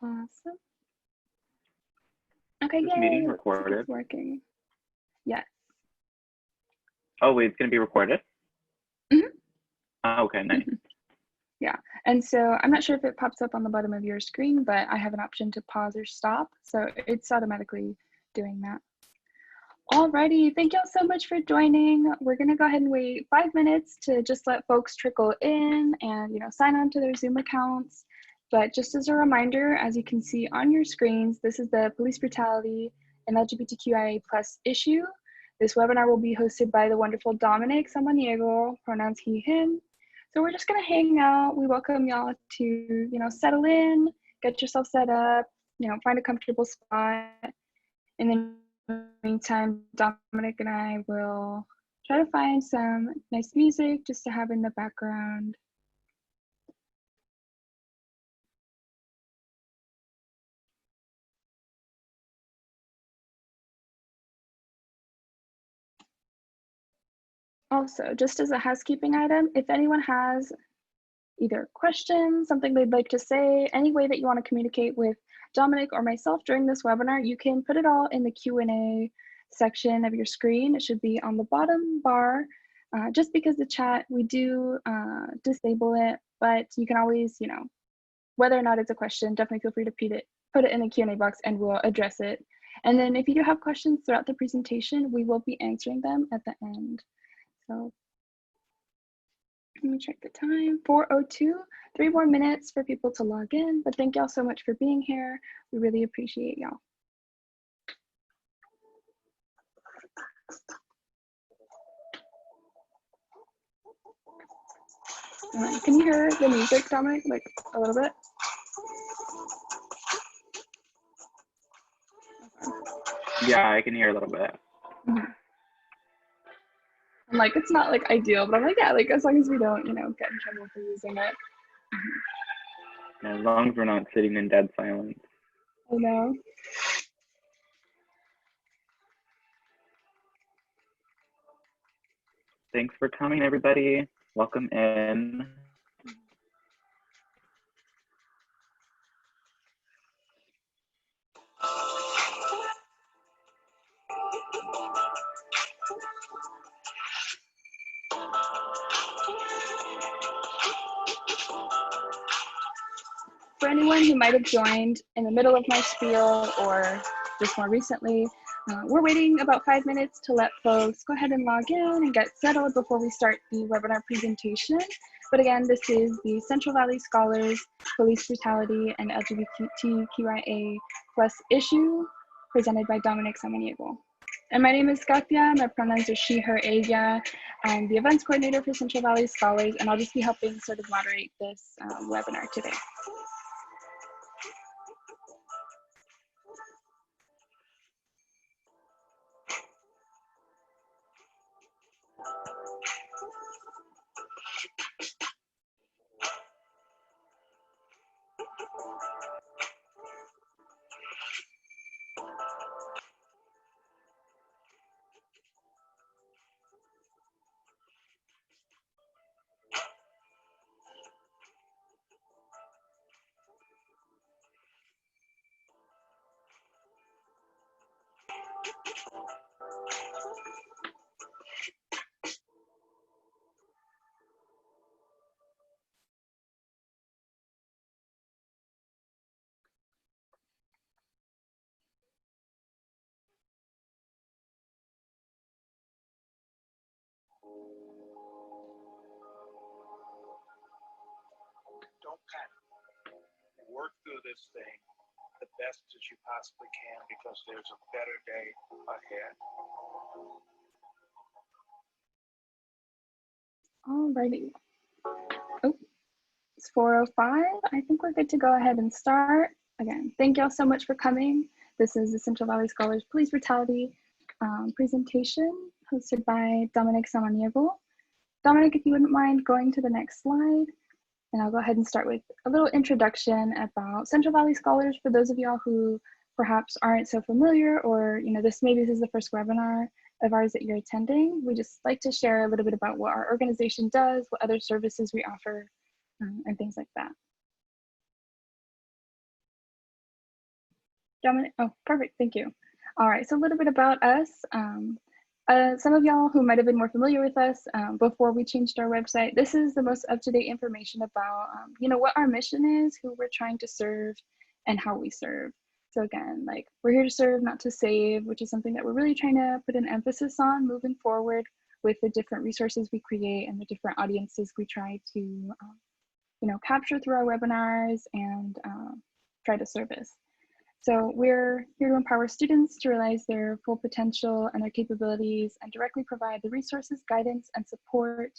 Awesome. Okay, this yay, meeting looks like recorded? it's working. Yes. Oh, wait, it's going to be recorded? Mm-hmm. Oh, okay, nice. Yeah, and so I'm not sure if it pops up on the bottom of your screen, but I have an option to pause or stop, so it's automatically doing that. Alrighty, thank y'all so much for joining. We're gonna go ahead and wait 5 minutes to just let folks trickle in and sign on to their Zoom accounts. But just as a reminder, as you can see on your screens, this is the Police Brutality and LGBTQIA+ issue. This webinar will be hosted by the wonderful Dominic Santiago, pronouns he, him. So we're just gonna hang out. We welcome y'all to settle in, get yourself set up, find a comfortable spot, and then in the meantime, Dominic and I will try to find some nice music just to have in the background. Also, just as a housekeeping item, if anyone has either questions, something they'd like to say, any way that you want to communicate with Dominic or myself during this webinar, you can put it all in the Q&A section of your screen. It should be on the bottom bar. Just because the chat, we do disable it, but you can always, whether or not it's a question, definitely feel free to put it in the Q&A box and we'll address it. And then if you do have questions throughout the presentation, we will be answering them at the end. So let me check the time, 4:02, 3 more minutes for people to log in, but thank y'all so much for being here. We really appreciate y'all. Can you hear the music, Dominic, like a little bit? Yeah, I can hear a little bit. Mm-hmm. I'm like, it's not like ideal, but I'm like, yeah, like as long as we don't, get in trouble for using it. Mm-hmm. As long as we're not sitting in dead silence. I know. Thanks for coming, everybody. Welcome in. For anyone who might have joined in the middle of my spiel or just more recently, we're waiting about 5 minutes to let folks go ahead and log in and get settled before we start the webinar presentation. But again, this is the Central Valley Scholars Police Brutality and LGBTQIA+ issue presented by Dominic Santiago. And my name is Katia, my pronouns are she, her, ella. I'm the events coordinator for Central Valley Scholars, and I'll just be helping sort of moderate this webinar today. Don't panic. Work through this thing the best as you possibly can because there's a better day ahead. Alrighty. Oh, it's 4:05. I think we're good to go ahead and start. Again, thank y'all so much for coming. This is the Central Valley Scholars Police Brutality presentation hosted by Dominic Santiago. Dominic, if you wouldn't mind going to the next slide, and I'll go ahead and start with a little introduction about Central Valley Scholars for those of y'all who perhaps aren't so familiar, or this is the first webinar of ours that you're attending. We just like to share a little bit about what our organization does, what other services we offer, and things like that. Dominic, oh, perfect, thank you. All right, so a little bit about us. Some of y'all who might have been more familiar with us before we changed our website, this is the most up-to-date information about, what our mission is, who we're trying to serve, and how we serve. So again, like, we're here to serve, not to save, which is something that we're really trying to put an emphasis on moving forward with the different resources we create and the different audiences we try to, capture through our webinars and try to service. So we're here to empower students to realize their full potential and their capabilities and directly provide the resources, guidance, and support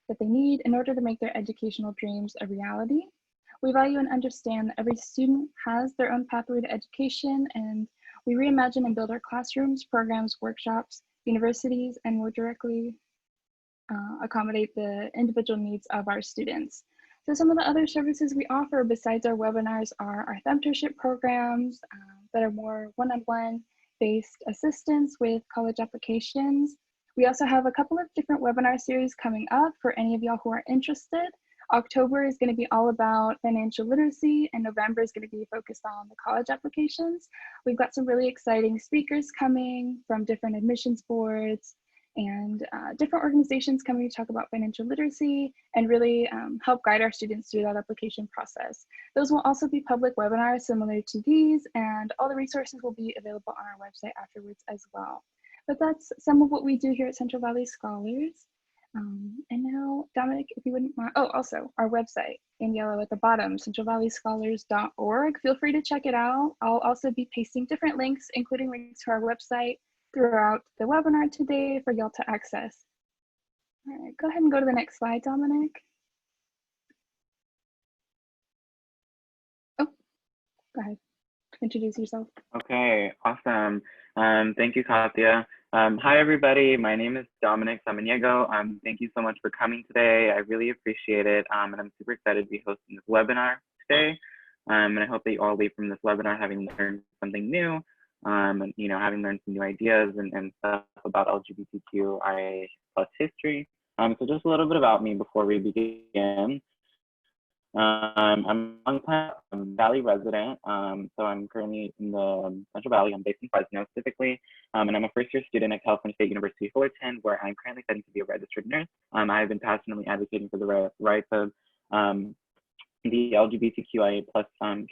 that they need in order to make their educational dreams a reality. We value and understand that every student has their own pathway to education, and we reimagine and build our classrooms, programs, workshops, universities, and more directly accommodate the individual needs of our students. So some of the other services we offer besides our webinars are our mentorship programs that are more one-on-one based assistance with college applications. We also have a couple of different webinar series coming up for any of y'all who are interested. October is going to be all about financial literacy, and November is going to be focused on the college applications. We've got some really exciting speakers coming from different admissions boards and different organizations coming to talk about financial literacy and really help guide our students through that application process. Those will also be public webinars similar to these, and all the resources will be available on our website afterwards as well. But that's some of what we do here at Central Valley Scholars. And now, Dominic, if you wouldn't mind, oh, also our website in yellow at the bottom, centralvalleyscholars.org. Feel free to check it out. I'll also be pasting different links, including links to our website throughout the webinar today for y'all to access. All right, go ahead and go to the next slide, Dominic. Oh, go ahead, introduce yourself. Okay, awesome. Thank you, Katya. Hi, everybody. My name is Dominic Santiago. Thank you so much for coming today. I really appreciate it. And I'm super excited to be hosting this webinar today. And I hope that you all leave from this webinar having learned something new, and having learned some new ideas and stuff about LGBTQIA+ history. So just a little bit about me before we begin. I'm a long-time Valley resident, so I'm currently in the Central Valley. I'm based in Fresno specifically, and I'm a first-year student at California State University Fullerton, where I'm currently studying to be a registered nurse. I have been passionately advocating for the rights of the LGBTQIA+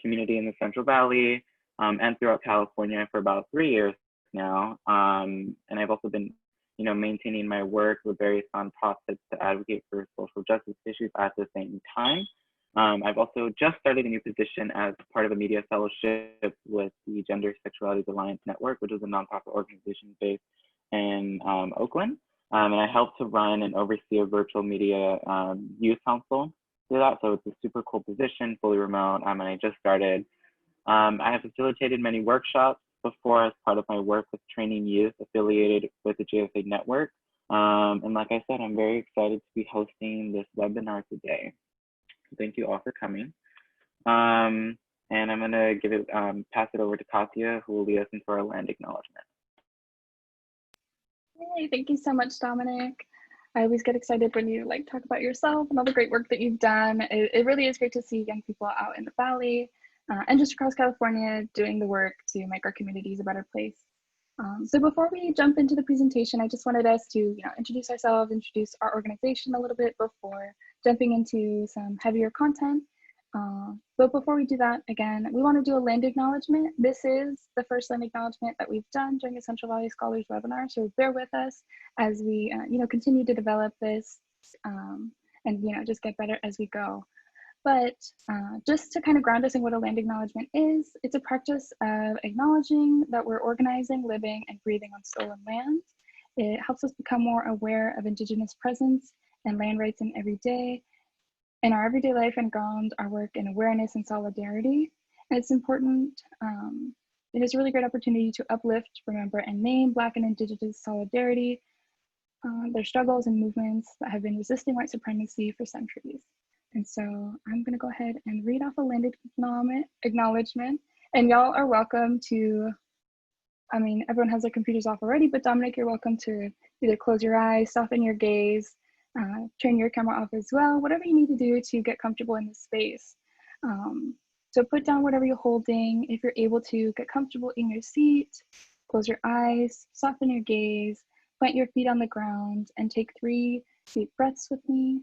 community in the Central Valley and throughout California for about 3 years now. And I've also been, maintaining my work with various nonprofits to advocate for social justice issues at the same time. I've also just started a new position as part of a media fellowship with the Gender Sexuality Alliance Network, which is a nonprofit organization based in Oakland. And I help to run and oversee a virtual media youth council through that. So it's a super cool position, fully remote, and I just started. I have facilitated many workshops before as part of my work with training youth affiliated with the GSA network. And like I said, I'm very excited to be hosting this webinar today. Thank you all for coming. And I'm gonna pass it over to Katya, who will lead us into our land acknowledgement. Hey, thank you so much, Dominic. I always get excited when you talk about yourself and all the great work that you've done. It really is great to see young people out in the Valley and just across California doing the work to make our communities a better place. So before we jump into the presentation, I just wanted us to introduce ourselves, introduce our organization a little bit before jumping into some heavier content. But before we do that, again, we want to do a land acknowledgement. This is the first land acknowledgement that we've done during the Central Valley Scholars webinar, so bear with us as we continue to develop this and just get better as we go. But just to kind of ground us in what a land acknowledgement is, it's a practice of acknowledging that we're organizing, living, and breathing on stolen land. It helps us become more aware of Indigenous presence and land rights in our everyday life and ground our work in awareness and solidarity. And it's important, it is a really great opportunity to uplift, remember, and name Black and Indigenous solidarity, their struggles and movements that have been resisting white supremacy for centuries. And so I'm gonna go ahead and read off a land acknowledgement, and y'all are welcome to, everyone has their computers off already, but Dominic, you're welcome to either close your eyes, soften your gaze, turn your camera off as well, whatever you need to do to get comfortable in this space. So So put down whatever you're holding. If you're able to, get comfortable in your seat, close your eyes, soften your gaze, plant your feet on the ground, and take 3 deep breaths with me.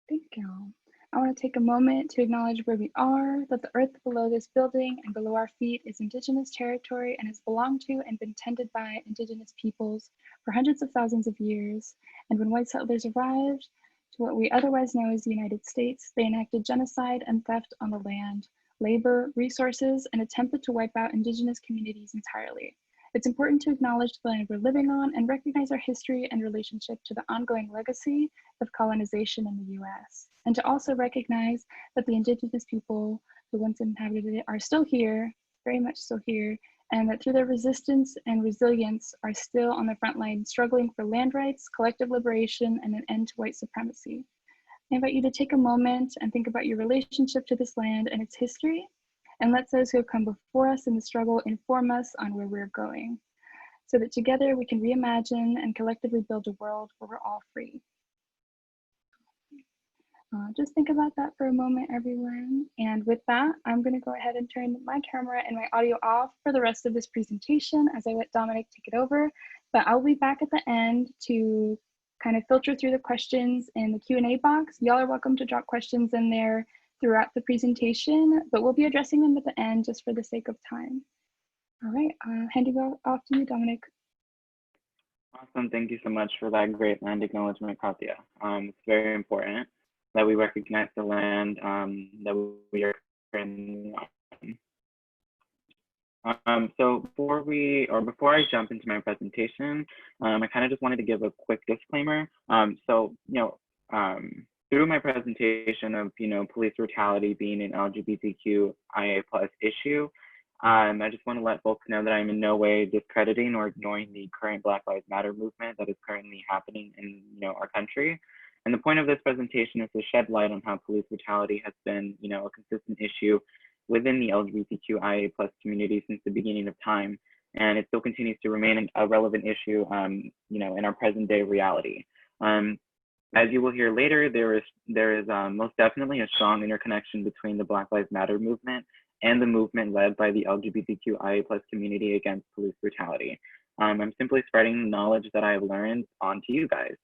Thank you. I want to take a moment to acknowledge where we are, that the earth below this building and below our feet is Indigenous territory and has belonged to and been tended by Indigenous peoples for hundreds of thousands of years. And when white settlers arrived to what we otherwise know as the United States, they enacted genocide and theft on the land, labor, resources, and attempted to wipe out Indigenous communities entirely. It's important to acknowledge the land we're living on and recognize our history and relationship to the ongoing legacy of colonization in the US, and to also recognize that the Indigenous people who once inhabited it are still here, very much still here, and that through their resistance and resilience are still on the front line struggling for land rights, collective liberation, and an end to white supremacy. I invite you to take a moment and think about your relationship to this land and its history, and let those who have come before us in the struggle inform us on where we're going, so that together we can reimagine and collectively build a world where we're all free. Just think about that for a moment, everyone. And with that, I'm going to go ahead and turn my camera and my audio off for the rest of this presentation as I let Dominic take it over. But I'll be back at the end to kind of filter through the questions in the Q&A box. Y'all are welcome to drop questions in there throughout the presentation, but we'll be addressing them at the end just for the sake of time. All right, handing off to you, Dominic. Awesome, thank you so much for that great land acknowledgement, Katya. It's very important that we recognize the land that we are currently on. So before I jump into my presentation, I kind of just wanted to give a quick disclaimer. Through my presentation of police brutality being an LGBTQIA+ issue, I just want to let folks know that I'm in no way discrediting or ignoring the current Black Lives Matter movement that is currently happening in our country. And the point of this presentation is to shed light on how police brutality has been a consistent issue within the LGBTQIA+ community since the beginning of time, and it still continues to remain a relevant issue in our present day reality. As you will hear later, there is most definitely a strong interconnection between the Black Lives Matter movement and the movement led by the LGBTQIA+ community against police brutality. I'm simply spreading the knowledge that I've learned onto you guys.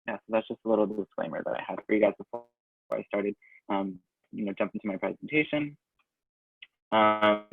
So that's just a little disclaimer that I had for you guys before I started, jump into my presentation. How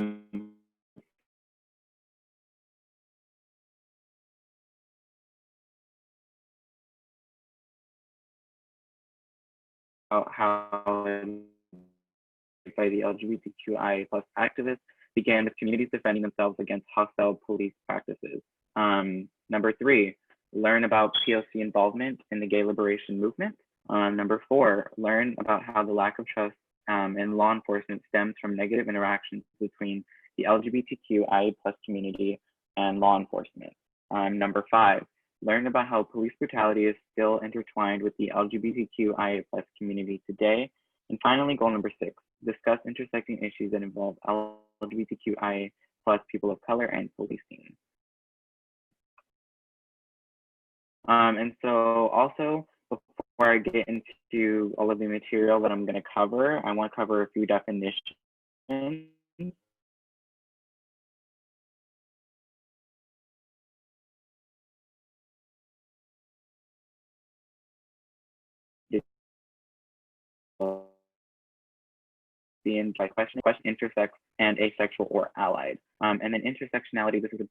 by the LGBTQIA+ activists began with communities defending themselves against hostile police practices. Number 3, learn about POC involvement in the gay liberation movement. Number 4, learn about how the lack of trust in law enforcement stems from negative interactions between the LGBTQIA+ community and law enforcement. Number 5, learn about how police brutality is still intertwined with the LGBTQIA+ community today. And finally, goal number 6, discuss intersecting issues that involve LGBTQIA+ people of color and policing. And so also, before I get into all of the material that I'm going to cover, I want to cover a few definitions. By question, intersex, and asexual or allied. And then intersectionality, this is a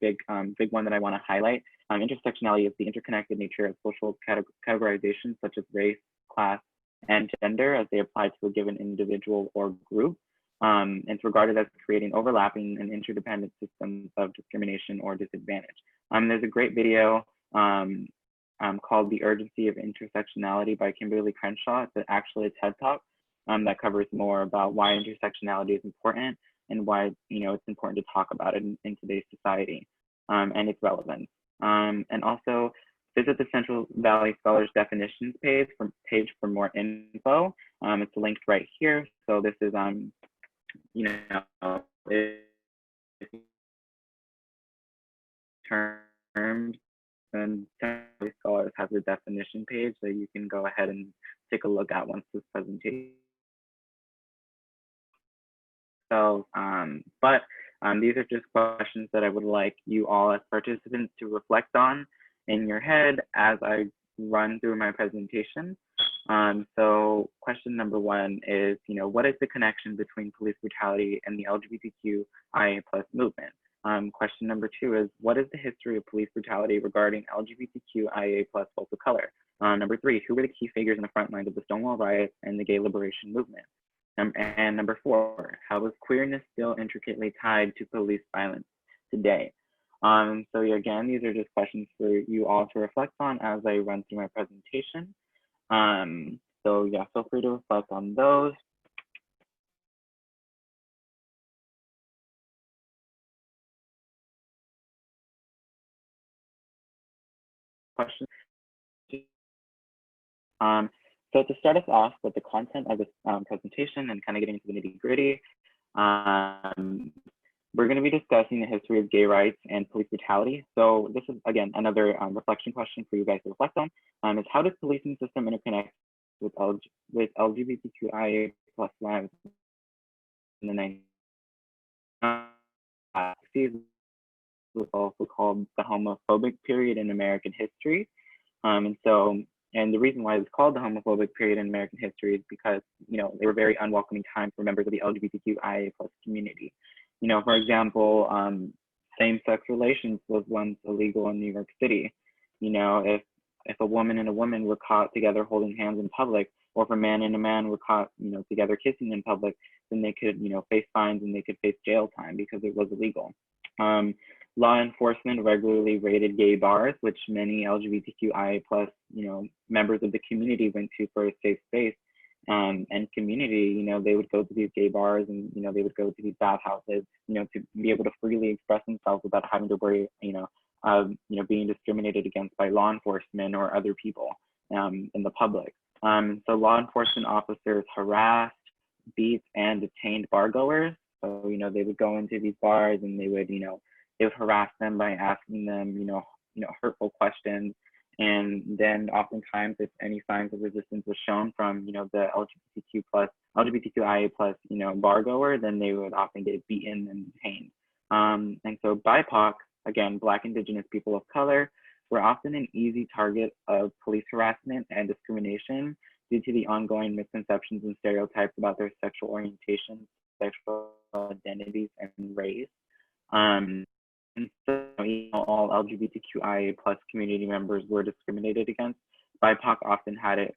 big one that I want to highlight. Intersectionality is the interconnected nature of social categorizations such as race, class, and gender as they apply to a given individual or group. It's regarded as creating overlapping and interdependent systems of discrimination or disadvantage. There's a great video called The Urgency of Intersectionality by Kimberly Crenshaw. It's actually a TED Talk that covers more about why intersectionality is important and why it's important to talk about it in today's society and its relevance. And also visit the Central Valley Scholars Definitions page for more info. It's linked right here. So this is terms, and scholars have the definition page that you can go ahead and take a look at once this presentation. So, these are just questions that I would like you all as participants to reflect on in your head as I run through my presentation. So question number one is, what is the connection between police brutality and the LGBTQIA+ movement? Question number two is, what is the history of police brutality regarding LGBTQIA+ folks of color? Number three, who were the key figures in the front lines of the Stonewall Riots and the gay liberation movement? And number four, how is queerness still intricately tied to police violence today? So again, these are just questions for you all to reflect on as I run through my presentation. So yeah, feel free to reflect on those. Questions. So to start us off with the content of this presentation and kind of getting into the nitty-gritty, we're going to be discussing the history of gay rights and police brutality. So this is, again, another reflection question for you guys to reflect on, is how does the policing system interconnect with LGBTQIA+ lives in the 1960s, was also called the homophobic period in American history. And the reason why it's called the homophobic period in American history is because, they were very unwelcoming times for members of the LGBTQIA+ community. For example, same-sex relations was once illegal in New York City. If a woman and a woman were caught together holding hands in public, or if a man and a man were caught, together kissing in public, then they could, face fines and they could face jail time because it was illegal. Law enforcement regularly raided gay bars, which many LGBTQIA+, members of the community went to for a safe space. And community, they would go to these gay bars and, they would go to these bathhouses, to be able to freely express themselves without having to worry, being discriminated against by law enforcement or other people in the public. So law enforcement officers harassed, beat, and detained bar goers. So, they would go into these bars and they would, they would harass them by asking them, hurtful questions. And then oftentimes, if any signs of resistance was shown from, the LGBTQIA+, bar goer, then they would often get beaten and detained. And so BIPOC, again, Black, Indigenous people of color, were often an easy target of police harassment and discrimination due to the ongoing misconceptions and stereotypes about their sexual orientation, sexual identities, and race. And so, all LGBTQIA+ community members were discriminated against. BIPOC often had it,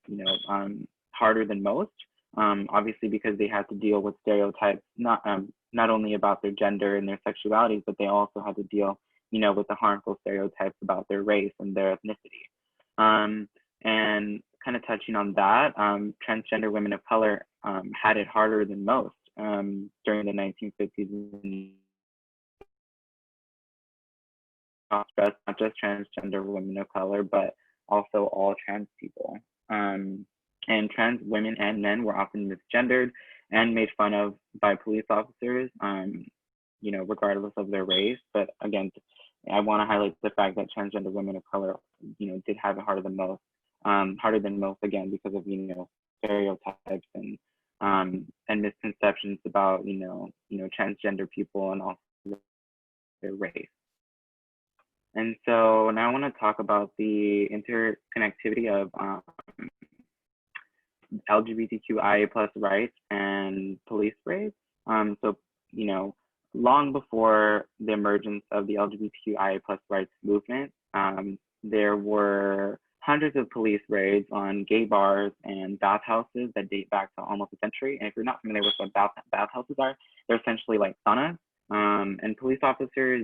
harder than most, obviously because they had to deal with stereotypes, not only about their gender and their sexualities, but they also had to deal, with the harmful stereotypes about their race and their ethnicity. And kind of touching on that, transgender women of color had it harder than most during the 1950s and not just transgender women of color, but also all trans people. And trans women and men were often misgendered and made fun of by police officers, regardless of their race. But again, I want to highlight the fact that transgender women of color, did have it harder than most, again, because of, stereotypes and misconceptions about, transgender people and also their race. And so now I want to talk about the interconnectivity of LGBTQIA+ rights and police raids. So, long before the emergence of the LGBTQIA+ rights movement, there were hundreds of police raids on gay bars and bathhouses that date back to almost a century. And if you're not familiar with what bathhouses are, they're essentially like saunas. And police officers,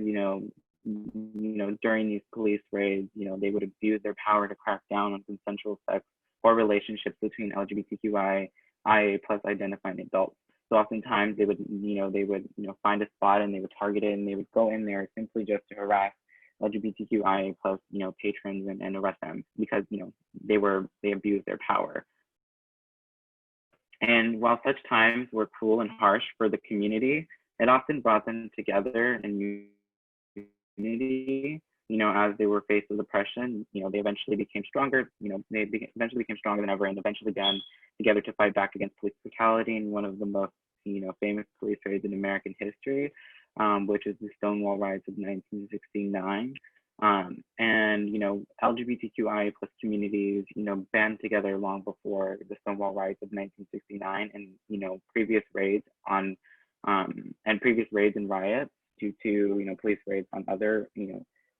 during these police raids, they would abuse their power to crack down on consensual sex or relationships between LGBTQIA+ identifying adults. So oftentimes they would find a spot and they would target it and they would go in there simply just to harass LGBTQIA+, patrons and arrest them because, they abused their power. And while such times were cruel and harsh for the community, it often brought them together in unity, as they were faced with oppression. They eventually became stronger, eventually became stronger than ever, and eventually band together to fight back against police brutality in one of the most, famous police raids in American history, which is the Stonewall Rise of 1969. And LGBTQI plus communities, band together long before the Stonewall Rise of 1969, and previous raids and previous raids and riots due to police raids on other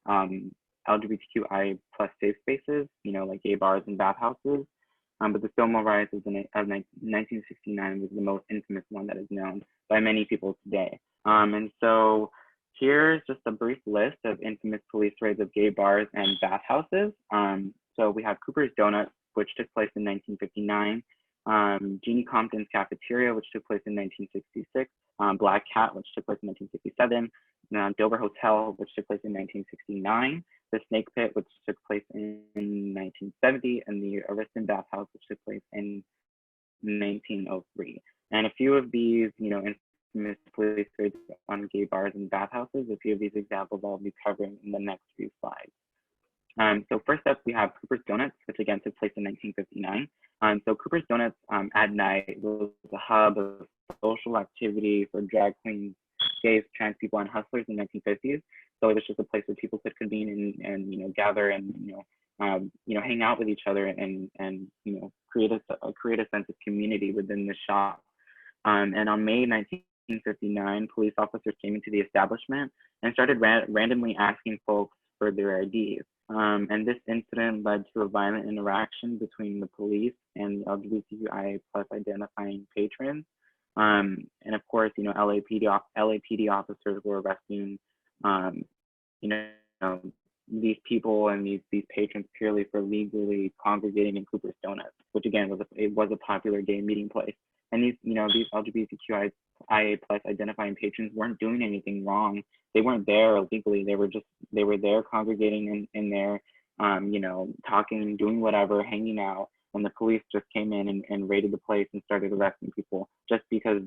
LGBTQI plus safe spaces, like gay bars and bathhouses. But the Stonewall Riots of 1969 was the most infamous one that is known by many people today. And so here's just a brief list of infamous police raids of gay bars and bathhouses. So we have Cooper's Donuts, which took place in 1959, Jeannie Compton's Cafeteria, which took place in 1966, Black Cat, which took place in 1967, Dover Hotel, which took place in 1969, the Snake Pit, which took place in 1970, and the Ariston Bathhouse, which took place in 1903. And a few of these, infamous police raids on gay bars and bathhouses, a few of these examples I'll be covering in the next few slides. So first up, we have Cooper's Donuts, which again took place in 1959. So Cooper's Donuts at night was a hub of social activity for drag queens, gays, trans people, and hustlers in the 1950s. So it was just a place where people could convene and gather and hang out with each other and create a sense of community within the shop. And on May 1959, police officers came into the establishment and started randomly asking folks for their IDs. And this incident led to a violent interaction between the police and the LGBTQI plus identifying patrons. And of course, LAPD officers were arresting, these people and these patrons purely for legally congregating in Cooper's Donuts, which again was a popular gay meeting place. And these LGBTQIA plus identifying patrons weren't doing anything wrong. They weren't there illegally. They were there congregating in there, talking, doing whatever, hanging out. And the police just came in and raided the place and started arresting people just because,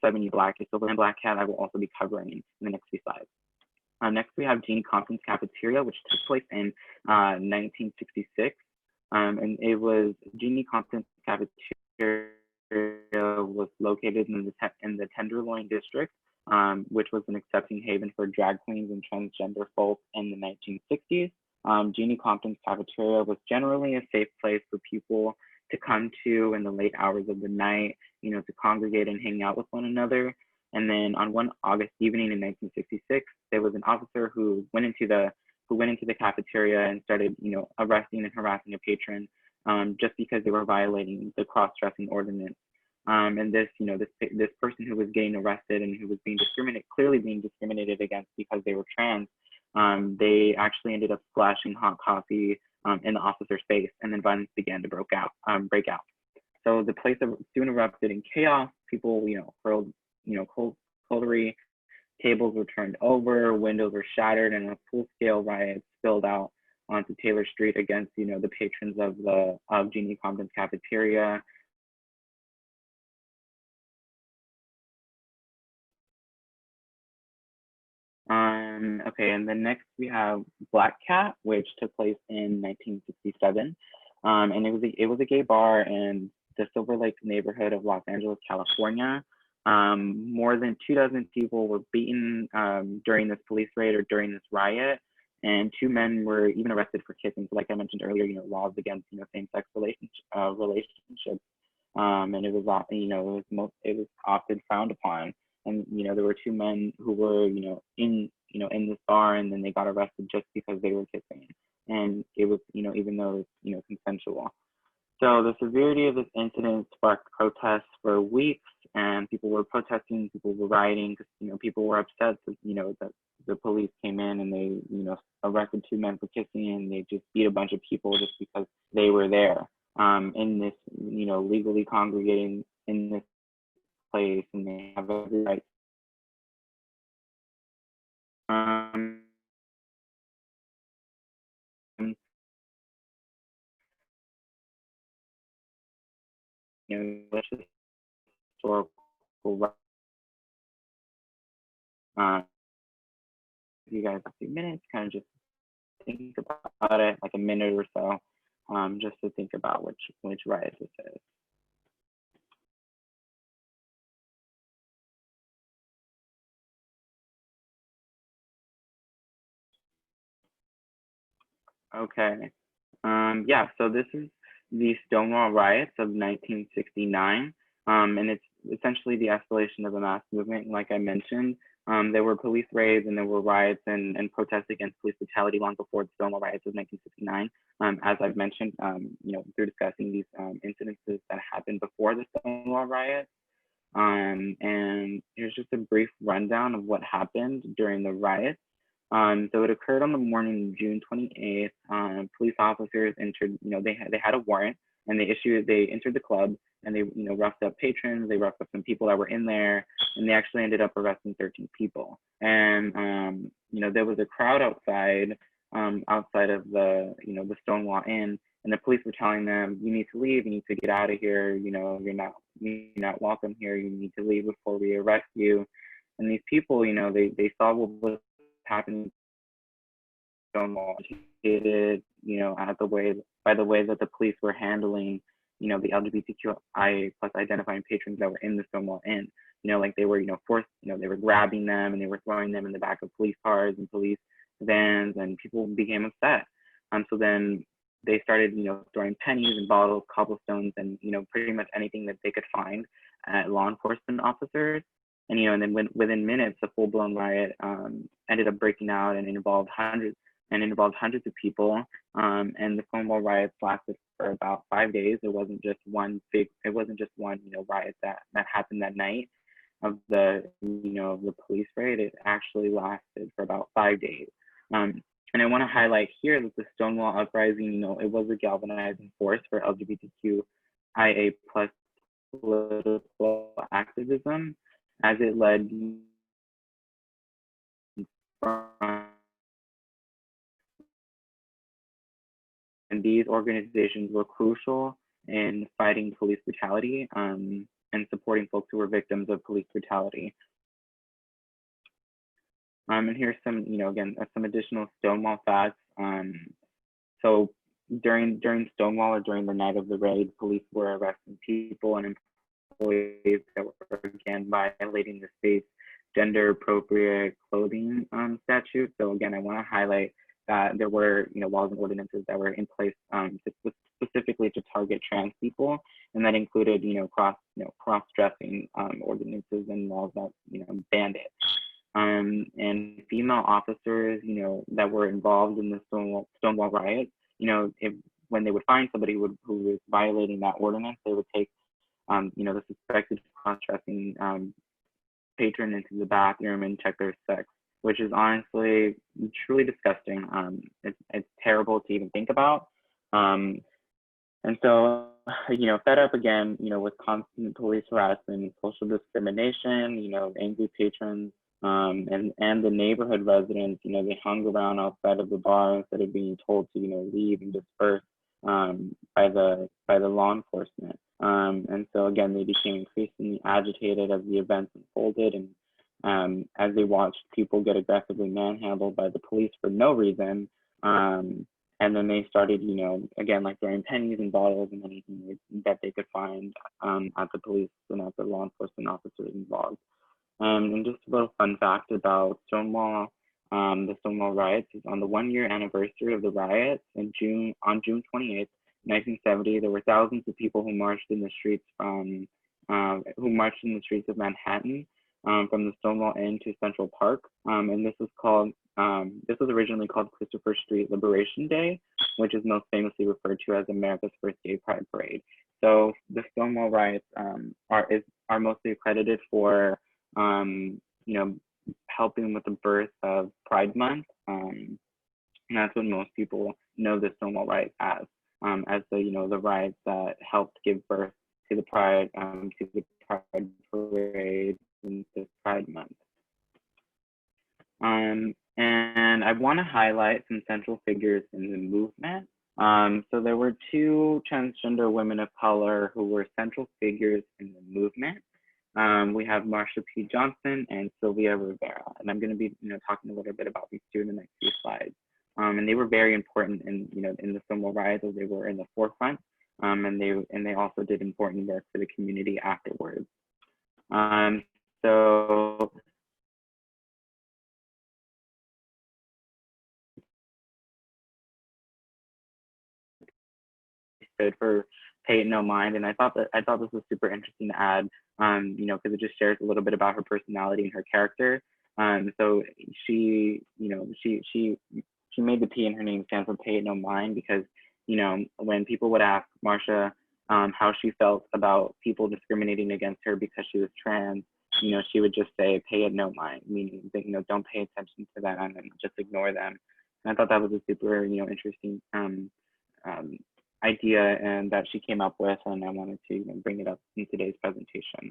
Seven Black is Silver and Black Cat, I will also be covering in the next few slides. Next, we have Jeannie Compton's Cafeteria, which took place in 1966. And it was Jeannie Compton's Cafeteria was located in the Tenderloin district, which was an accepting haven for drag queens and transgender folks in the 1960s. Jeannie Compton's Cafeteria was generally a safe place for people to come to in the late hours of the night, to congregate and hang out with one another. And then on one August evening in 1966, there was an officer who went into the cafeteria and started, arresting and harassing a patron just because they were violating the cross-dressing ordinance. And this person who was getting arrested and who was clearly being discriminated against because they were trans, they actually ended up splashing hot coffee in the officer's face, and then violence began to break out. So the place soon erupted in chaos. People, hurled, coterie, tables were turned over, windows were shattered, and a full-scale riot spilled out onto Taylor Street against, the patrons of Jeannie Compton's Cafeteria. Okay, and then next we have Black Cat, which took place in 1967. And it was a gay bar in the Silver Lake neighborhood of Los Angeles, California. More than 24 people were beaten during this police raid or during this riot, and 2 men were even arrested for kissing. So like I mentioned earlier, laws against same-sex relationships, and it was often frowned upon. And there were 2 men who were in this bar, and then they got arrested just because they were kissing, and it was even though it was consensual. So the severity of this incident sparked protests for weeks, and people were protesting, people were rioting because people were upset that the police came in and they arrested 2 men for kissing, and they just beat a bunch of people just because they were there in this legally congregating in this place, and they have every right. Let's just historical, you guys a few minutes, kind of just think about it, like a minute or so, just to think about which riot this is. Okay. Yeah, so this is the Stonewall Riots of 1969, and it's essentially the escalation of a mass movement. Like I mentioned, there were police raids and there were riots and protests against police brutality long before the Stonewall Riots of 1969. As I've mentioned, through discussing these incidences that happened before the Stonewall Riots. And here's just a brief rundown of what happened during the riots. So it occurred on the morning of June 28th. Police officers entered, they had a warrant, and they entered the club, and they, roughed up patrons, they roughed up some people that were in there, and they actually ended up arresting 13 people. And, there was a crowd outside of the, the Stonewall Inn, and the police were telling them, you need to leave, you need to get out of here, you're not welcome here, you need to leave before we arrest you. And these people, they saw what was happening, Stonewall, by the way that the police were handling, the LGBTQIA plus identifying patrons that were in the Stonewall Inn. Like they were, forced, they were grabbing them and they were throwing them in the back of police cars and police vans, and people became upset. So then they started, throwing pennies and bottles, cobblestones, and pretty much anything that they could find at law enforcement officers. And then within minutes, a full-blown riot ended up breaking out and involved hundreds of people. And the Stonewall Riots lasted for about 5 days. It wasn't just one riot that happened that night of the police raid. It actually lasted for about 5 days. And I want to highlight here that the Stonewall uprising, it was a galvanizing force for LGBTQIA plus political activism, as it led and these organizations were crucial in fighting police brutality and supporting folks who were victims of police brutality. And here's some, again, some additional Stonewall facts. So during Stonewall, or during the night of the raid, police were arresting people and employees that were, again, violating the state's gender appropriate clothing statute. So again, I want to highlight that there were, laws and ordinances that were in place specifically to target trans people, and that included, cross-dressing ordinances and laws that, banned it. And female officers, that were involved in the Stonewall riots, when they would find somebody who was violating that ordinance, they would take, the suspected cross-dressing patron into the bathroom and check their sex, which is honestly truly disgusting. It's terrible to even think about. And so, fed up again, with constant police harassment and social discrimination, angry patrons, and the neighborhood residents, they hung around outside of the bar instead of being told to, leave and disperse by the law enforcement. And so again, they became increasingly agitated as the events unfolded, and as they watched people get aggressively manhandled by the police for no reason. And then they started, again, like throwing pennies and bottles and anything that they could find at the police and at the law enforcement officers involved. And just a little fun fact about Stonewall, the Stonewall Riots is on the 1-year anniversary of the riots on June 28th, 1970. There were thousands of people who marched in the streets of Manhattan, from the Stonewall Inn to Central Park. And this was originally called Christopher Street Liberation Day, which is most famously referred to as America's first gay pride parade. So the Stonewall Riots are mostly accredited for helping with the birth of Pride Month. And that's what most people know the Stonewall Riots as the riots that helped give birth to the Pride Pride Parade in this Pride Month. And I want to highlight some central figures in the movement. So there were two transgender women of color who were central figures in the movement. We have Marsha P Johnson and Sylvia Rivera, and I'm going to be talking a little bit about these two in the next few slides. And they were very important in in the Stonewall Riots, as they were in the forefront, and they also did important work for the community afterwards. So stood for Pay It No Mind, and I thought this was super interesting to add, because it just shares a little bit about her personality and her character. So she made the P in her name stand for Pay It No Mind, because when people would ask Marsha how she felt about people discriminating against her because she was trans, she would just say Pay It No Mind, meaning that don't pay attention to them and just ignore them. And I thought that was a super interesting idea and that she came up with, and I wanted to bring it up in today's presentation.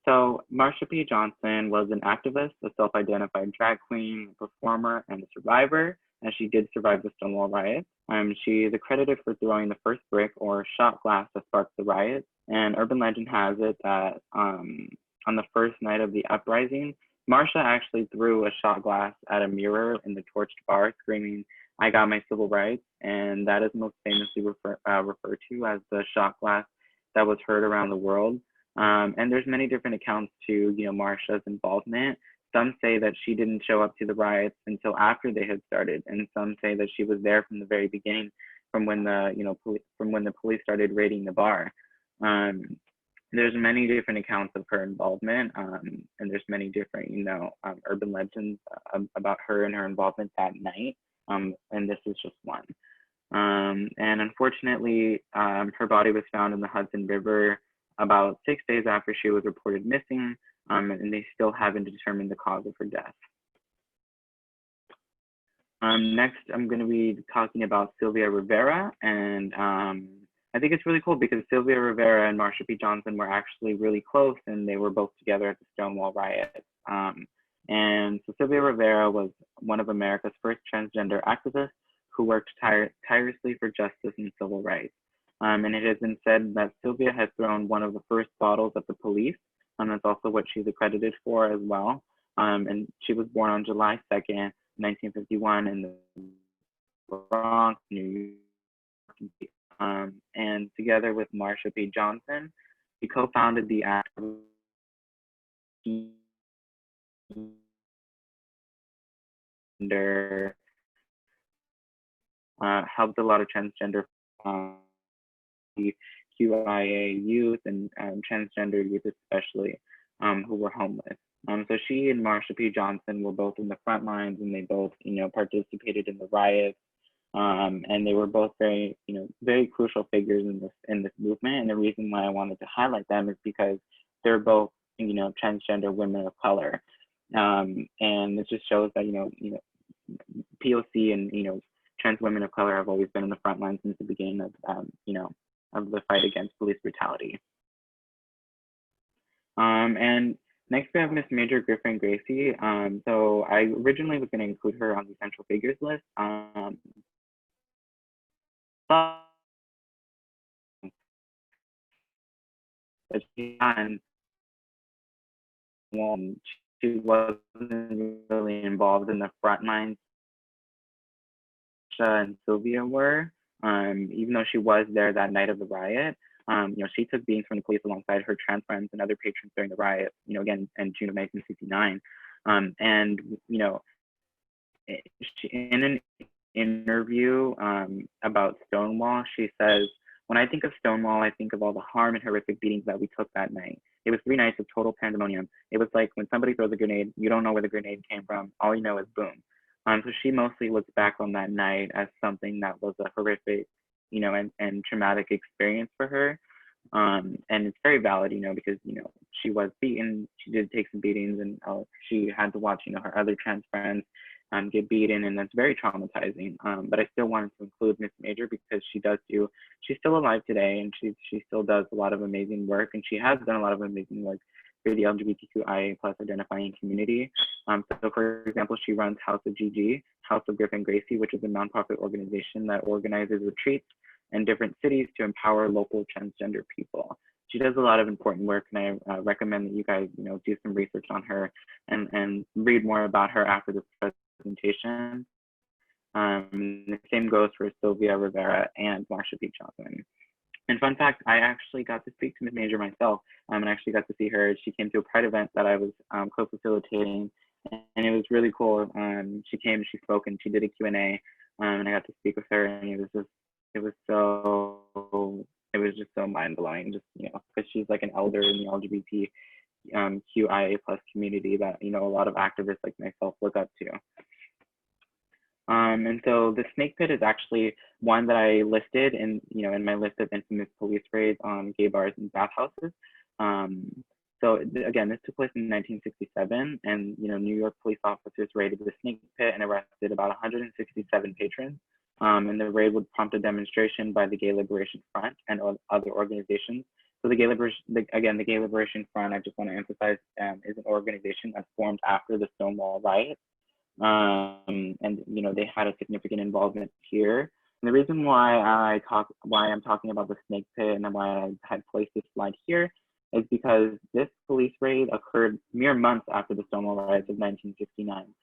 So Marsha P Johnson was an activist, a self-identified drag queen, performer, and a survivor, and she did survive the Stonewall Riots. She is accredited for throwing the first brick or shot glass that sparked the riots, and urban legend has it that on the first night of the uprising, Marsha actually threw a shot glass at a mirror in the torched bar, screaming, "I got my civil rights," and that is most famously referred to as the shot glass that was heard around the world. And there's many different accounts to Marsha's involvement. Some say that she didn't show up to the riots until after they had started, and some say that she was there from the very beginning, from when the police started raiding the bar. There's many different accounts of her involvement, and there's many different urban legends about her and her involvement that night. And this is just one. And unfortunately, her body was found in the Hudson River about 6 days after she was reported missing, and they still haven't determined the cause of her death. Next, I'm going to be talking about Sylvia Rivera, and I think it's really cool because Sylvia Rivera and Marsha P Johnson were actually really close, and they were both together at the Stonewall Riots. And so Sylvia Rivera was one of America's first transgender activists who worked tirelessly for justice and civil rights. And it has been said that Sylvia has thrown one of the first bottles at the police, and that's also what she's accredited for as well. And she was born on July 2nd, 1951 in the Bronx, New York. And together with Marsha P Johnson, he co-founded the helped a lot of transgender QIA youth and transgender youth especially, who were homeless. So she and Marsha P Johnson were both in the front lines, and they both participated in the riots, and they were both very very crucial figures in this movement. And the reason why I wanted to highlight them is because they're both transgender women of color, and it just shows that POC and trans women of color have always been in the front lines since the beginning of of the fight against police brutality. And next we have Miss Major Griffin Gracie. So I originally was going to include her on the central figures list, but she wasn't really involved in the front lines. Marsha and Sylvia were, even though she was there that night of the riot. She took beatings from the police alongside her trans friends and other patrons during the riot, again, in June of 1969. And, in an interview about Stonewall, she says, "When I think of Stonewall, I think of all the harm and horrific beatings that we took that night. It was 3 nights of total pandemonium. It was like when somebody throws a grenade, you don't know where the grenade came from. All you know is boom." So she mostly looks back on that night as something that was a horrific, and traumatic experience for her. And it's very valid, because, she was beaten, she did take some beatings, and she had to watch, her other trans friends get beaten, and that's very traumatizing. But I still wanted to include Miss Major because she's still alive today, and she still does a lot of amazing work, and she has done a lot of amazing work for the LGBTQIA+ identifying community. So for example, she runs House of GG, House of Griffin Gracie, which is a nonprofit organization that organizes retreats in different cities to empower local transgender people. She does a lot of important work, and I recommend that you guys, do some research on her and read more about her after this presentation. The same goes for Sylvia Rivera and Marsha P Johnson. And fun fact, I actually got to speak to Ms. Major myself, and actually got to see her. She came to a Pride event that I was co-facilitating, and it was really cool. She came, she spoke, and she did a Q&A, and I got to speak with her, and it was just so mind-blowing, because she's like an elder in the LGBTQIA+ community that, a lot of activists like myself look up to. And so the snake pit is actually one that I listed in my list of infamous police raids on gay bars and bathhouses. So again, this took place in 1967, and New York police officers raided the snake pit and arrested about 167 patrons. And the raid would prompt a demonstration by the Gay Liberation Front and other organizations. So the Gay Liberation Front, I just want to emphasize, is an organization that formed after the Stonewall Riots. And they had a significant involvement here. And the reason why I'm talking about the snake pit and why I had placed this slide here is because this police raid occurred mere months after the Stonewall Riots of 1969,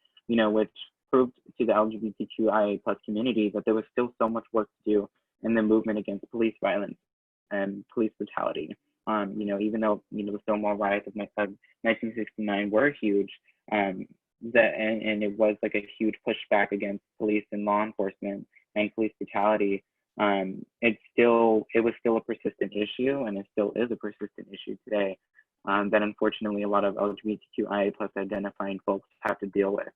which proved to the LGBTQIA+ community that there was still so much work to do in the movement against police violence and police brutality. Even though the Stonewall Riots of 1969 were huge, and it was like a huge pushback against police and law enforcement and police brutality, it was still a persistent issue, and it still is a persistent issue today, that unfortunately a lot of LGBTQIA+ identifying folks have to deal with.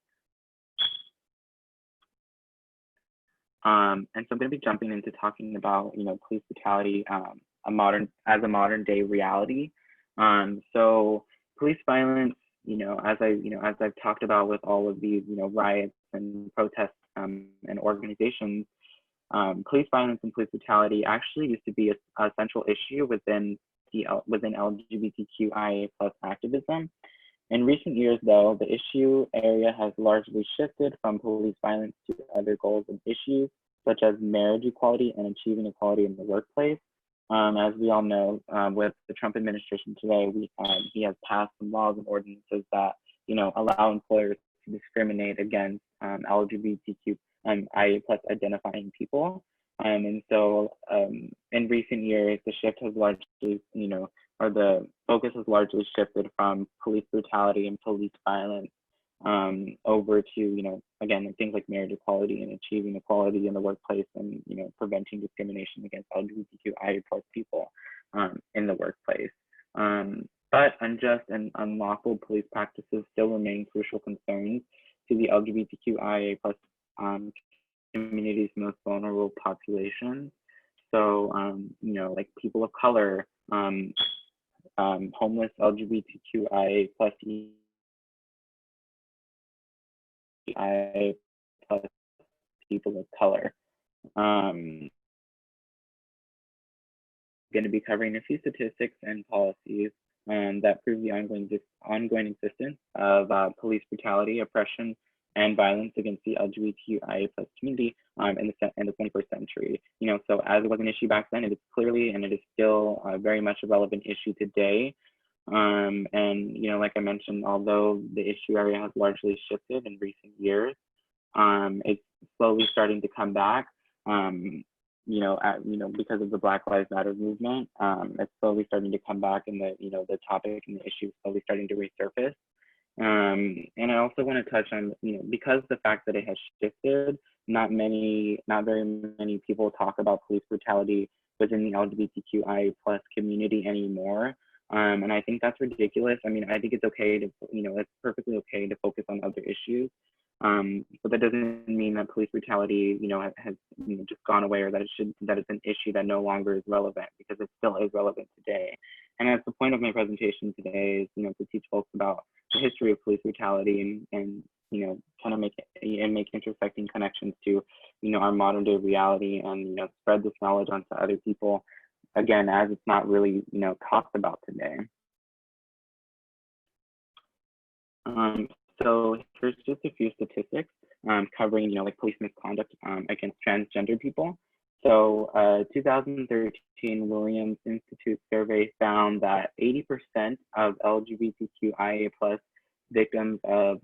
And so I'm going to be jumping into talking about police brutality a modern day reality. So police violence, as I've talked about with all of these riots and protests and organizations, police violence and police brutality actually used to be a central issue within LGBTQIA+ activism. In recent years, though, the issue area has largely shifted from police violence to other goals and issues, such as marriage equality and achieving equality in the workplace. As we all know, with the Trump administration today, he has passed some laws and ordinances that allow employers to discriminate against LGBTQIA+ identifying people. And so in recent years, the shift has largely, or the focus has largely shifted from police brutality and police violence over to, again, things like marriage equality and achieving equality in the workplace, and, preventing discrimination against LGBTQIA+ people in the workplace. But unjust and unlawful police practices still remain crucial concerns to the LGBTQIA+ community's most vulnerable populations. So, like people of color, homeless LGBTQIA+ people of color. Going to be covering a few statistics and policies that prove the ongoing existence of police brutality, oppression, and violence against the LGBTQIA+ community in the 21st century. So as it was an issue back then, it is clearly, and it is still very much a relevant issue today. And like I mentioned, although the issue area has largely shifted in recent years, it's slowly starting to come back. Because of the Black Lives Matter movement, it's slowly starting to come back, and the topic and the issue is slowly starting to resurface. And I also want to touch on, because the fact that it has shifted, not very many people talk about police brutality within the LGBTQIA+ community anymore. And I think that's ridiculous. I mean, I think it's okay to, it's perfectly okay to focus on other issues. But that doesn't mean that police brutality, has just gone away, or that it's an issue that no longer is relevant, because it still is relevant today. And that's the point of my presentation today, is, to teach folks about the history of police brutality, and kind of make intersecting connections to, our modern day reality, and spread this knowledge onto other people. Again, as it's not really talked about today. So here's just a few statistics covering like police misconduct against transgender people. So 2013 Williams Institute survey found that 80% of LGBTQIA+ victims of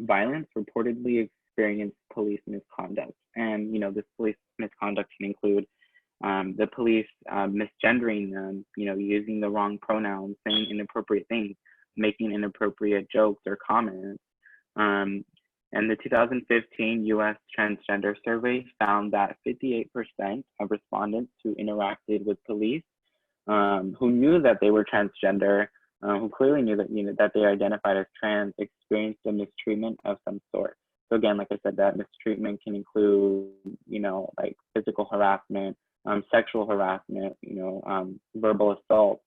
violence reportedly experienced police misconduct. And this police misconduct can include the police misgendering them, using the wrong pronouns, saying inappropriate things, making inappropriate jokes or comments. And the 2015 US Transgender survey found that 58% of respondents who interacted with police, who knew that they were transgender, who clearly knew that that they identified as trans, experienced a mistreatment of some sort. So again, like I said, that mistreatment can include, like physical harassment, sexual harassment, verbal assault,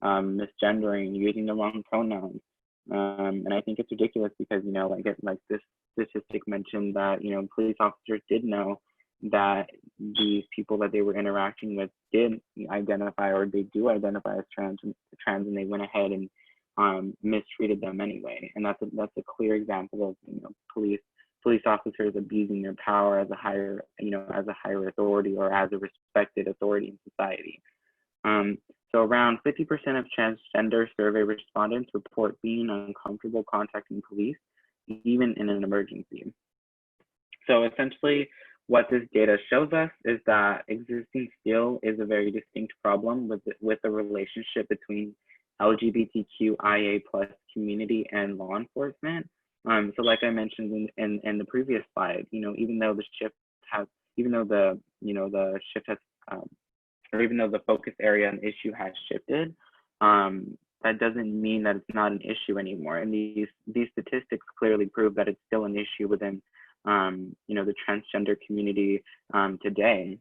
misgendering, using the wrong pronouns. And I think it's ridiculous because, like this statistic mentioned that, police officers did know that these people that they were interacting with did identify, or they do identify as trans, and they went ahead and mistreated them anyway. And that's a clear example of, police officers abusing their power as a higher, authority, or as a respected authority in society. So around 50% of transgender survey respondents report being uncomfortable contacting police, even in an emergency. So essentially, what this data shows us is that existing still is a very distinct problem with the relationship between LGBTQIA+ community and law enforcement. So like I mentioned in the previous slide, even though the shift has, or even though the focus area and issue has shifted, that doesn't mean that it's not an issue anymore. And these statistics clearly prove that it's still an issue within, the transgender community today.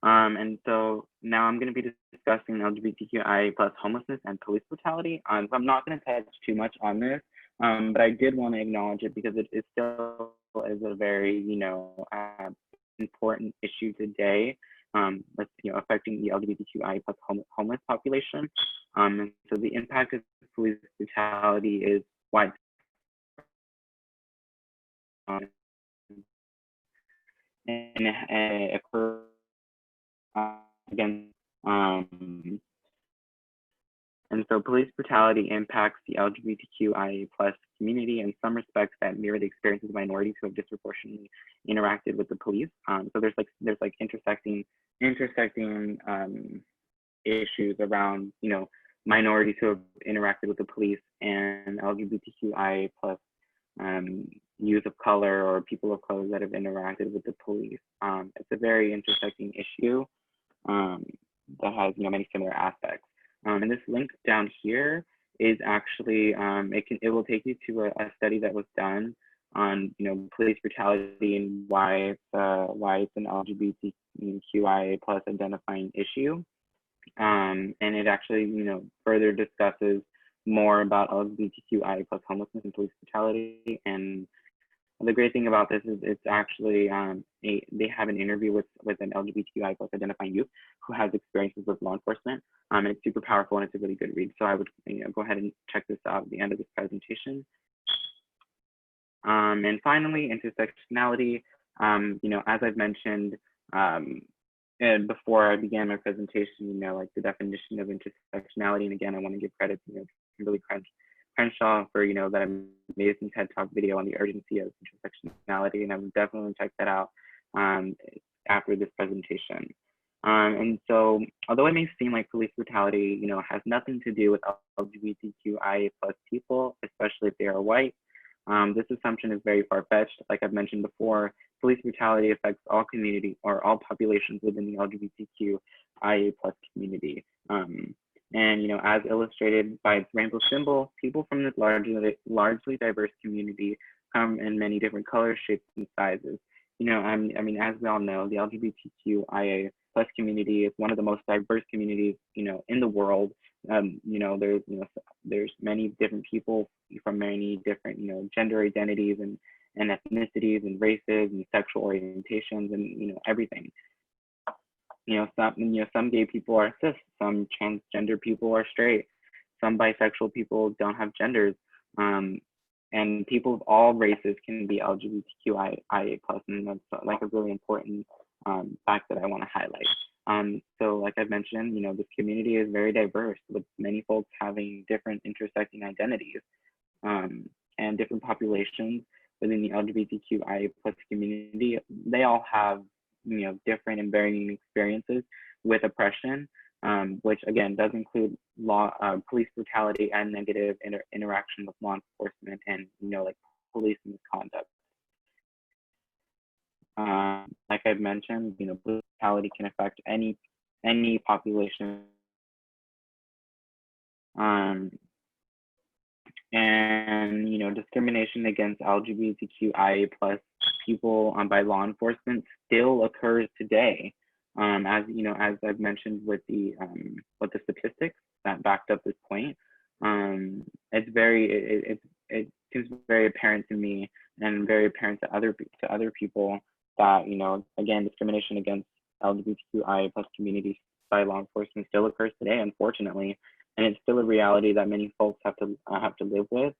And so now I'm going to be discussing LGBTQIA+ homelessness and police brutality. So I'm not going to touch too much on this, but I did want to acknowledge it because it still is a very, important issue today, that's affecting the LGBTQIA+ homeless population. And so the impact of police brutality is widespread. And again, and so police brutality impacts the LGBTQIA+ community in some respects that mirror the experiences of minorities who have disproportionately interacted with the police. So there's like intersecting issues around minorities who have interacted with the police and LGBTQIA+ youth of color or people of color that have interacted with the police. It's a very intersecting issue that has many similar aspects. And this link down here is actually it will take you to a study that was done on police brutality and why it's an LGBTQIA+ identifying issue. And it actually further discusses more about LGBTQIA+ homelessness and police brutality. And the great thing about this is it's actually they have an interview with an LGBTQI+ identifying youth who has experiences with law enforcement. And it's super powerful and it's a really good read. So I would go ahead and check this out at the end of this presentation. And finally, intersectionality. As I've mentioned, and before I began my presentation, like the definition of intersectionality. And again, I want to give credit to Kimberly Crenshaw for that amazing TED Talk video on the urgency of intersectionality, and I would definitely check that out after this presentation. And so, although it may seem like police brutality, has nothing to do with LGBTQIA+ people, especially if they are white, this assumption is very far-fetched. Like I've mentioned before, police brutality affects all community or all populations within the LGBTQIA+ community. And as illustrated by its rainbow symbol, people from this largely diverse community come in many different colors, shapes, and sizes. I mean, as we all know, the LGBTQIA plus community is one of the most diverse communities, in the world. There's many different people from many different, gender identities and ethnicities and races and sexual orientations and, everything. Some gay people are cis, some transgender people are straight, some bisexual people don't have genders. And people of all races can be LGBTQIA plus, and that's like a really important fact that I want to highlight. So like I've mentioned, this community is very diverse, with many folks having different intersecting identities, and different populations within the LGBTQIA plus community. They all have, different and varying experiences with oppression, which again does include police brutality and negative interaction with law enforcement and like police misconduct. Like I've mentioned, police brutality can affect any population, and discrimination against LGBTQIA plus people by law enforcement still occurs today. As I've mentioned with the statistics that backed up this point, it seems very apparent to me and very apparent to other people that again, discrimination against LGBTQIA plus communities by law enforcement still occurs today, unfortunately, and it's still a reality that many folks have to live with.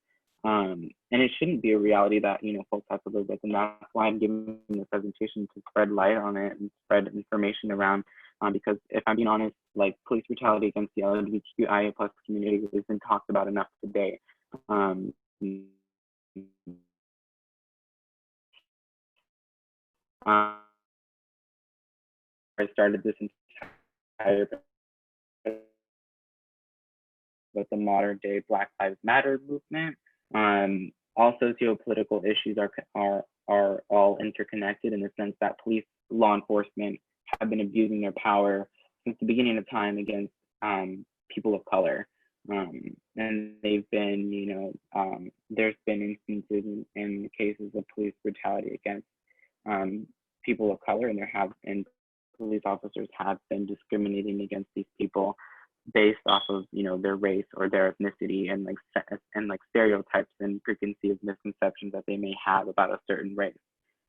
And it shouldn't be a reality that folks have to live with, and that's why I'm giving this presentation, to spread light on it and spread information around. Because if I'm being honest, like police brutality against the LGBTQIA plus community isn't talked about enough today. I started this entire with the modern day Black Lives Matter movement. All socio-political issues are all interconnected, in the sense that law enforcement have been abusing their power since the beginning of time against people of color. And they've been, there's been instances in cases of police brutality against people of color, and police officers have been discriminating against these people based off of their race or their ethnicity, and like stereotypes and preconceived misconceptions that they may have about a certain race.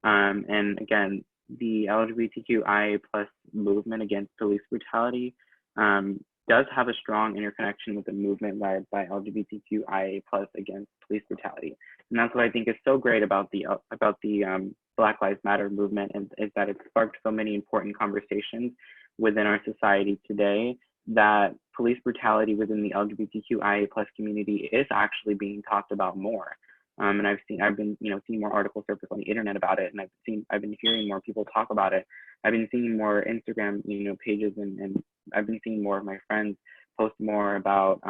And again, the LGBTQIA plus movement against police brutality does have a strong interconnection with the movement led by LGBTQIA plus against police brutality. And that's what I think is so great about the Black Lives Matter movement, is that it sparked so many important conversations within our society today, that police brutality within the LGBTQIA plus community is actually being talked about more. And I've been seeing more articles surface on the internet about it, and I've been hearing more people talk about it. I've been seeing more Instagram, pages, and I've been seeing more of my friends post more about,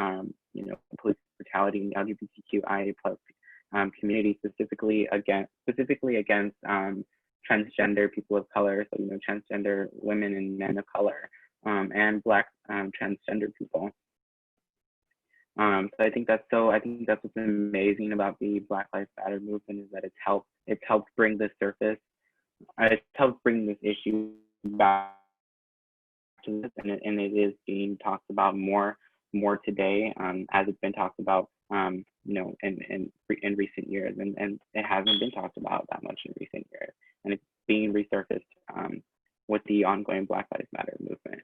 police brutality in the LGBTQIA plus community, specifically against transgender people of color, so transgender women and men of color, and Black transgender people. So I think that's what's amazing about the Black Lives Matter movement, is that it's helped bring this issue back to this, and it is being talked about more today, as it's been talked about in recent years, and it hasn't been talked about that much in recent years, and it's being resurfaced with the ongoing Black Lives Matter movement.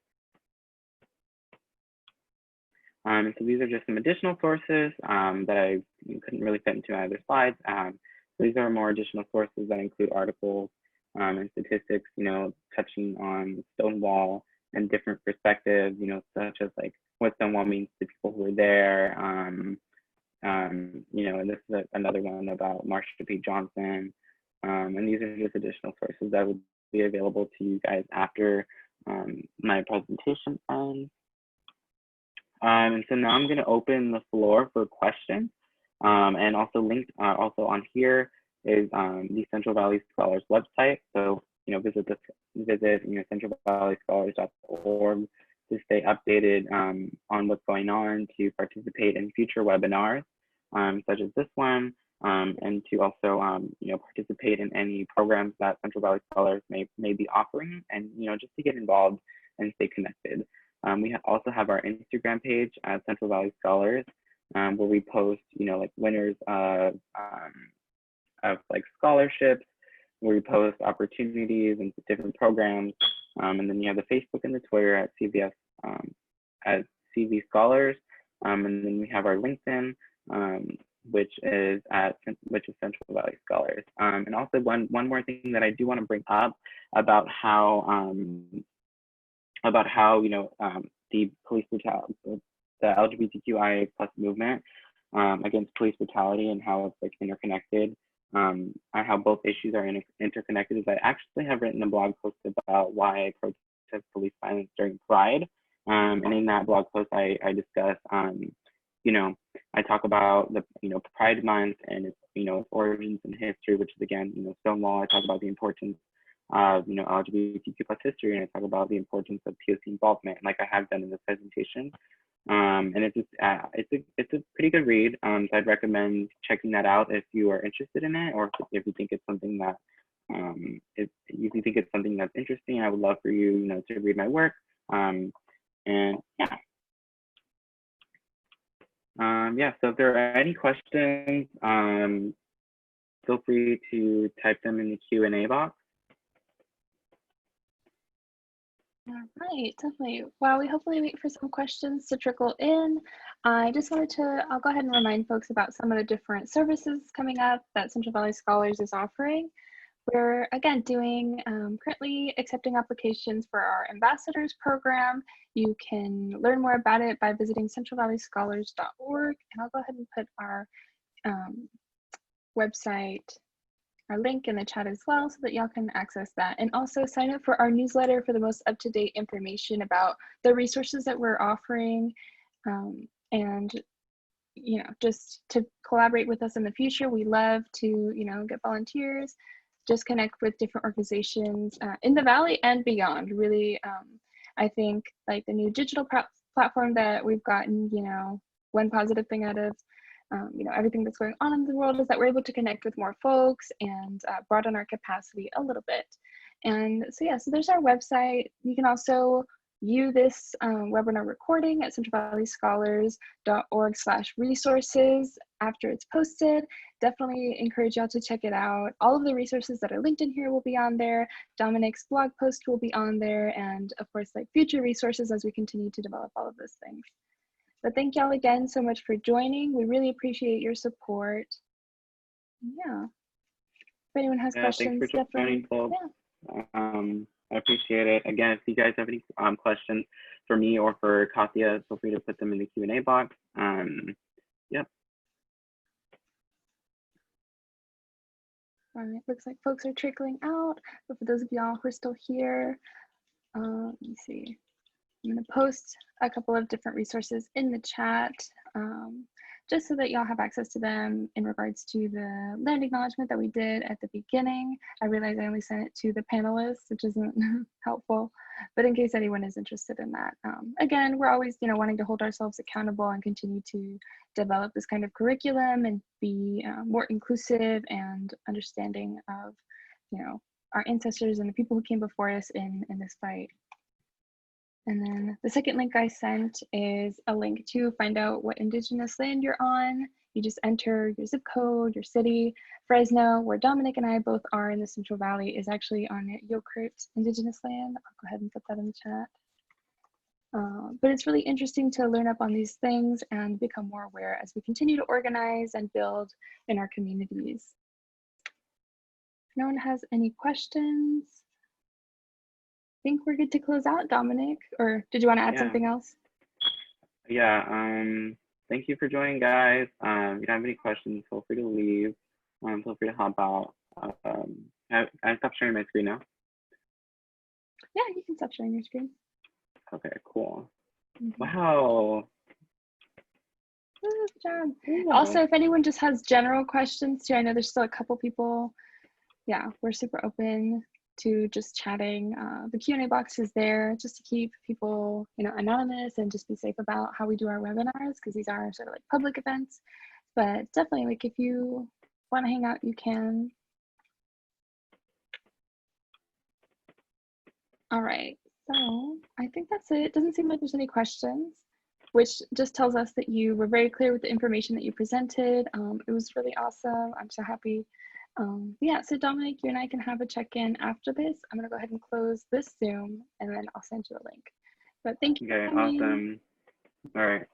So these are just some additional sources that I couldn't really fit into other slides. So these are more additional sources that include articles and statistics, touching on Stonewall and different perspectives, such as like what Stonewall means to people who were there. And this is another one about Marsha P Johnson. And these are just additional sources that would be available to you guys after my presentation ends. And so now I'm going to open the floor for questions, and also linked also on here is the Central Valley Scholars website. So visit centralvalleyscholars.org to stay updated on what's going on, to participate in future webinars such as this one, and to also, participate in any programs that Central Valley Scholars may be offering, and, just to get involved and stay connected. We also have our Instagram page at Central Valley Scholars, where we post, like winners of like scholarships, where we post opportunities and different programs. And then you have the Facebook and the Twitter at CVS, at CV Scholars. And then we have our LinkedIn, which is Central Valley Scholars. And also one more thing that I do want to bring up about how the police brutality, the LGBTQIA+ movement against police brutality, and how it's like interconnected, and how both issues are interconnected. Is I actually have written a blog post about why I protest police violence during Pride, and in that blog post I discuss, I talk about the Pride Month and its its origins and history, which is again Stonewall. I talk about the importance of LGBTQ+ history, and I talk about the importance of POC involvement, like I have done in this presentation. And it's a pretty good read. So I'd recommend checking that out if you are interested in it, or if you think it's something that if you think it's something that's interesting. I would love for you to read my work. And yeah. So if there are any questions, feel free to type them in the Q&A box. All right, definitely. While we hopefully wait for some questions to trickle in, I just wanted to, I'll go ahead and remind folks about some of the different services coming up that Central Valley Scholars is offering. We're again doing, currently accepting applications for our ambassadors program. You can learn more about it by visiting centralvalleyscholars.org, and I'll go ahead and put our website, our link in the chat as well, so that y'all can access that. And also sign up for our newsletter for the most up-to-date information about the resources that we're offering, and just to collaborate with us in the future. We love to get volunteers, just connect with different organizations in the Valley and beyond. Really, I think like the new digital platform that we've gotten, one positive thing out of everything that's going on in the world is that we're able to connect with more folks and broaden our capacity a little bit. And so yeah, so there's our website. You can also view this webinar recording at centralvalleyscholars.org/resources after it's posted. Definitely encourage y'all to check it out. All of the resources that are linked in here will be on there. Dominic's blog post will be on there, and of course like future resources as we continue to develop all of those things. But thank y'all again so much for joining. We really appreciate your support. Yeah. If anyone has questions, thanks for definitely. Joining, I appreciate it. Again, if you guys have any questions for me or for Katya, feel free to put them in the Q&A box. Yep. All right, looks like folks are trickling out. But for those of y'all who are still here, let me see. I'm going to post a couple of different resources in the chat, just so that y'all have access to them in regards to the land acknowledgement that we did at the beginning. I realize I only sent it to the panelists, which isn't helpful, but in case anyone is interested in that. Again, we're always wanting to hold ourselves accountable and continue to develop this kind of curriculum and be more inclusive and understanding of our ancestors and the people who came before us in this fight. And then the second link I sent is a link to find out what Indigenous land you're on. You just enter your zip code, your city. Fresno, where Dominic and I both are in the Central Valley, is actually on Yokrit Indigenous land. I'll go ahead and put that in the chat. But it's really interesting to learn up on these things and become more aware as we continue to organize and build in our communities. If no one has any questions, I think we're good to close out, Dominic, or did you want to add something else? Yeah, thank you for joining, guys. If you have any questions, feel free to leave. Feel free to hop out. I stop sharing my screen now? Yeah, you can stop sharing your screen. Okay, cool. Wow. Good job. Cool. Also, if anyone just has general questions too, I know there's still a couple people. Yeah, we're super open to just chatting. The Q&A box is there just to keep people anonymous and just be safe about how we do our webinars, because these are sort of like public events. But definitely, like if you want to hang out, you can. All right, so I think that's it. It doesn't seem like there's any questions, which just tells us that you were very clear with the information that you presented. It was really awesome. I'm so happy. Yeah, so Dominic, you and I can have a check-in after this. I'm gonna go ahead and close this Zoom and then I'll send you a link. But thank you for coming. Awesome. All right.